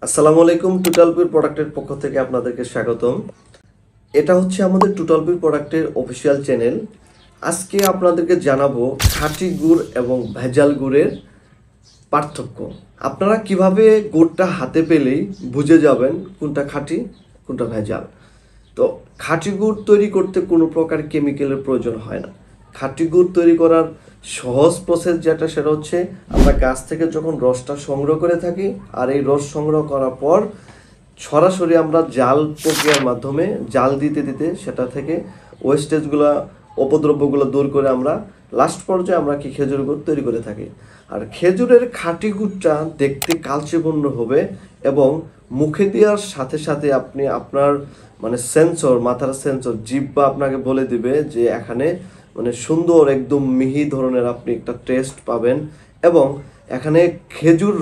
আসসালামু আলাইকুম। Total pure প্রোডাক্টের পক্ষ থেকে আপনাদেরকে স্বাগতম। এটা হচ্ছে আমাদের টোটাল পিওর প্রোডাক্টের অফিসিয়াল চ্যানেল। আজকে আপনাদেরকে জানাবো খাঁটি গুড় এবং ভেজাল গুড়ের পার্থক্য। আপনারা কিভাবে গুড়টা হাতে পেলেই বুঝে যাবেন কোনটা খাঁটি কোনটা ভেজাল। তো খাঁটি গুড় তৈরি করতে কোনো প্রকার কেমিক্যালের প্রয়োজন হয় না। খাঁটি গুড় তৈরি করার সহজ প্রসেস যেটা সেটা হচ্ছে আমরা গাছ থেকে যখন রসটা সংগ্রহ করে থাকি, আর এই রস সংগ্রহ করার পর সরাসরি আমরা জাল প্রক্রিয়ার মাধ্যমে জাল দিতে দিতে সেটা থেকে ওয়েস্টেজগুলো অপদ্রব্যগুলো দূর করে আমরা লাস্ট পর্যায়ে আমরা খেজুর গুড় তৈরি করে থাকি। আর খেজুরের খাঁটি গুড়টা দেখতে কালচে বর্ণ হবে এবং মুখে দেওয়ার সাথে সাথে আপনি আপনার সেন্সর, মাথার সেন্সর, জিহ্বা আপনাকে বলে দিবে যে এখানে সুন্দর একদম মিহি ধরনের আপনি একটা টেস্ট পাবেন। এবং এখানে খেজুর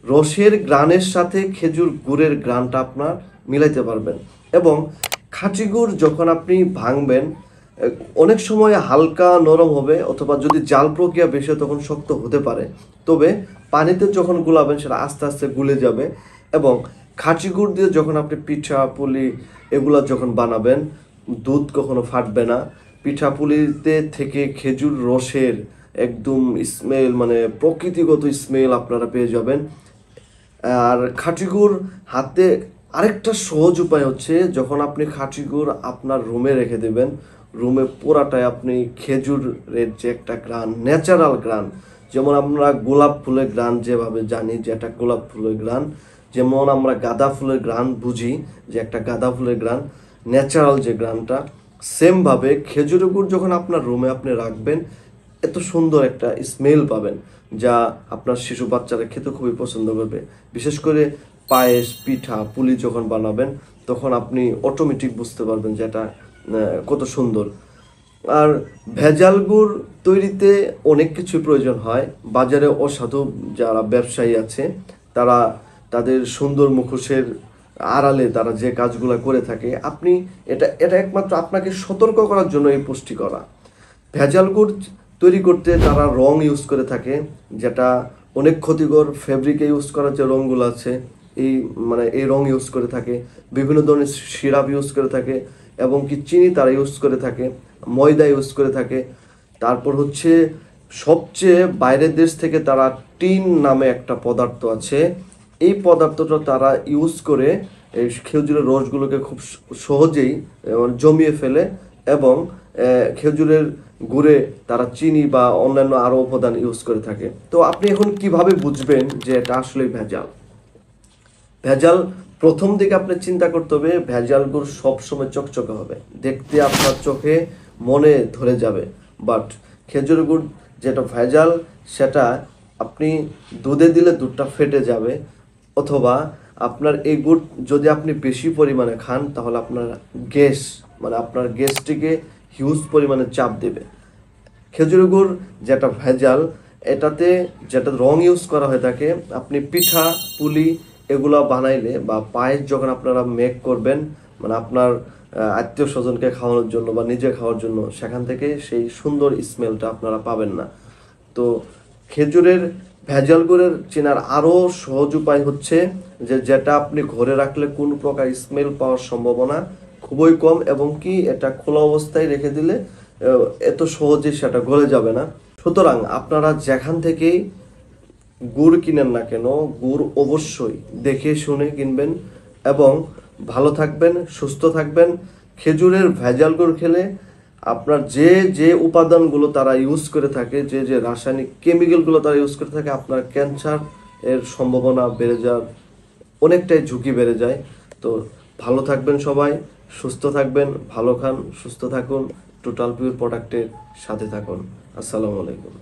রসের গ্রানের সাথে খেজুর গুড়ের গ্রানটা আপনার মিলাইতে পারবেন। এবং খাঁটি গুড় যখন আপনি ভাঙবেন অনেক সময় হালকা নরম হবে, অথবা যদি জাল প্রক্রিয়া বেশি হয় তখন শক্ত হতে পারে। তবে পানিতে যখন গুলাবেন সেটা আস্তে আস্তে গুলে যাবে। এবং খাঁটি গুড় দিয়ে যখন আপনি পিঠা পুলি এগুলা যখন বানাবেন, দুধ কখনো ফাটবে না। পিঠা পুলিতে থেকে খেজুর রসের একদম স্মেল, প্রকৃতিগত স্মেল আপনারা পেয়ে যাবেন। আর খাঁটি গুড় হাতে আরেকটা সহজ উপায় হচ্ছে, যখন আপনি খাঁটি গুড় আপনার রুমে রেখে দেবেন, রুমে পুরাটায় আপনি খেজুরের যে একটা গ্রান, ন্যাচারাল গ্রান, যেমন আমরা গোলাপ ফুলের গ্রান যেভাবে জানি যে একটা গোলাপ ফুলের গ্রান, যেমন আমরা গাঁদা ফুলের গ্রান বুঝি যে একটা গাঁদা ফুলের গ্রান, ন্যাচারাল যে গ্রানটা, সেমভাবে খেজুরের গুড় যখন আপনার রুমে আপনি রাখবেন এত সুন্দর একটা স্মেল পাবেন, যা আপনার শিশু বাচ্চারা খেতে খুবই পছন্দ করবে। বিশেষ করে পায়েস, পিঠা, পুলি যখন বানাবেন তখন আপনি অটোমেটিক বুঝতে পারবেন যে এটা কত সুন্দর। আর ভেজাল গুড় তৈরিতে অনেক কিছু প্রয়োজন হয়। বাজারে অসাধু যারা ব্যবসায়ী আছে তারা তাদের সুন্দর মুখোশের আড়ালে তারা যে কাজগুলো করে থাকে, আপনি এটা এটা একমাত্র আপনাকে সতর্ক করার জন্য এই পোস্টটি করা। ভেজাল গুড় তৈরি করতে তারা রং ইউজ করে থাকে, যেটা অনেক ক্ষতিকর। ফেব্রিকে ইউজ করার যে রঙগুলো আছে এই রং ইউজ করে থাকে, বিভিন্ন ধরনের সিরাপ ইউজ করে থাকে, এবং কি চিনি তারা ইউজ করে থাকে, ময়দা ইউজ করে থাকে। তারপর হচ্ছে সবচেয়ে বাইরের দেশ থেকে তারা টিন নামে একটা পদার্থ আছে, এই পদার্থটা তারা ইউজ করে এই খেজুরের রসগুলোকে খুব সহজেই জমিয়ে ফেলে। এবং খেজুরের গুড়ে তারা চিনি বা অন্যান্য আরও উপাদান ইউজ করে থাকে। তো আপনি এখন কিভাবে বুঝবেন যে এটা আসলে ভেজাল? ভেজাল প্রথম দিকে আপনি চিন্তা করতে হবে, ভেজাল গুড় সবসময় চকচকে হবে, দেখতে আপনার চোখে মনে ধরে যাবে। বাট খেজুর গুড় যেটা ভেজাল সেটা আপনি দুধে দিলে দুধটা ফেটে যাবে, অথবা আপনার এই গুড় যদি আপনি বেশি পরিমাণে খান তাহলে আপনার আপনার গ্যাসটিকে হিউজ পরিমাণে চাপ দেবে। খেজুর গুড় যেটা ভেজাল, এটাতে যেটা রং ইউজ করা হয়ে থাকে, আপনি পিঠা পুলি এগুলো বানাইলে বা পায়েস যখন আপনারা মেক করবেন, আপনার আত্মীয় স্বজনকে খাওয়ানোর জন্য বা নিজে খাওয়ার জন্য, সেখান থেকে সেই সুন্দর স্মেলটা আপনারা পাবেন না। তো খেজুরের ভেজাল গুড়ের চেনার আরও সহজ উপায় হচ্ছে যে যেটা আপনি ঘরে রাখলে কোনো প্রকার স্মেল পাওয়ার সম্ভাবনা খুবই কম, এবং কি এটা খোলা অবস্থায় রেখে দিলে এত সহজে সেটা গলে যাবে না। সুতরাং আপনারা যেখান থেকেই গুড় কিনেন না কেন, গুড় অবশ্যই দেখে শুনে কিনবেন এবং ভালো থাকবেন, সুস্থ থাকবেন। খেজুরের ভেজাল গুড় খেলে আপনার যে যে উপাদানগুলো তারা ইউজ করে থাকে, যে যে রাসায়নিক কেমিক্যালগুলো তারা ইউজ করে থাকে, আপনার ক্যান্সার এর সম্ভাবনা বেড়ে যাওয়ার অনেকটাই ঝুঁকি বেড়ে যায়। তো ভালো থাকবেন সবাই, সুস্থ থাকবেন, ভালো খান, সুস্থ থাকুন, টোটাল পিওর প্রোডাক্টের সাথে থাকুন। আসসালামু আলাইকুম।